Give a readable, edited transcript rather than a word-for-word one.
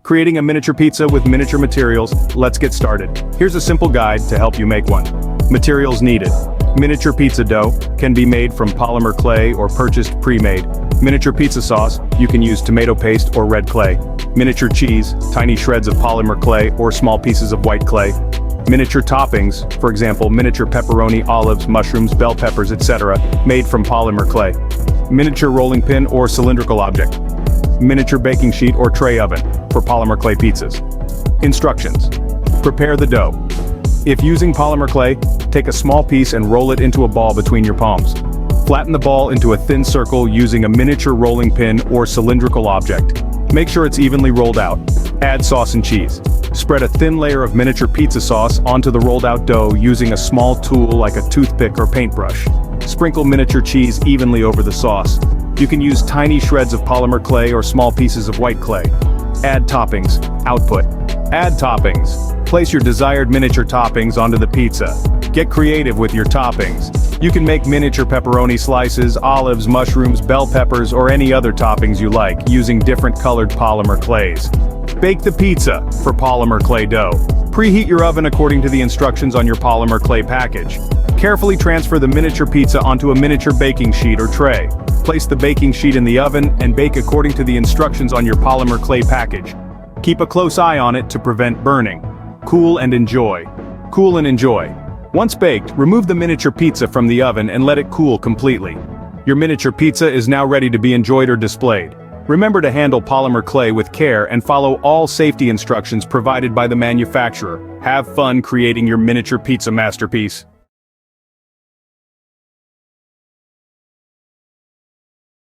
Creating a miniature pizza with miniature materials, let's get started. Here's a simple guide to help you make one. Materials needed. Miniature pizza dough, can be made from polymer clay or purchased pre-made. Miniature pizza sauce, you can use tomato paste or red clay. Miniature cheese, tiny shreds of polymer clay or small pieces of white clay. Miniature toppings, for example miniature pepperoni, olives, mushrooms, bell peppers, etc., made from polymer clay. Miniature rolling pin or cylindrical object. Miniature baking sheet or tray oven, for polymer clay pizzas. Instructions. Prepare the dough. If using polymer clay, take a small piece and roll it into a ball between your palms. Flatten the ball into a thin circle using a miniature rolling pin or cylindrical object. Make sure it's evenly rolled out. Add sauce and cheese. Spread a thin layer of miniature pizza sauce onto the rolled out dough using a small tool like a toothpick or paintbrush. Sprinkle miniature cheese evenly over the sauce. You can use tiny shreds of polymer clay or small pieces of white clay. Add toppings. Output. Add toppings. Place your desired miniature toppings onto the pizza. Get creative with your toppings. You can make miniature pepperoni slices, olives, mushrooms, bell peppers, or any other toppings you like using different colored polymer clays. Bake the pizza for polymer clay dough. Preheat your oven according to the instructions on your polymer clay package. Carefully transfer the miniature pizza onto a miniature baking sheet or tray. Place the baking sheet in the oven and bake according to the instructions on your polymer clay package. Keep a close eye on it to prevent burning. Cool and enjoy. Cool and enjoy. Once baked, remove the miniature pizza from the oven and let it cool completely. Your miniature pizza is now ready to be enjoyed or displayed. Remember to handle polymer clay with care and follow all safety instructions provided by the manufacturer. Have fun creating your miniature pizza masterpiece.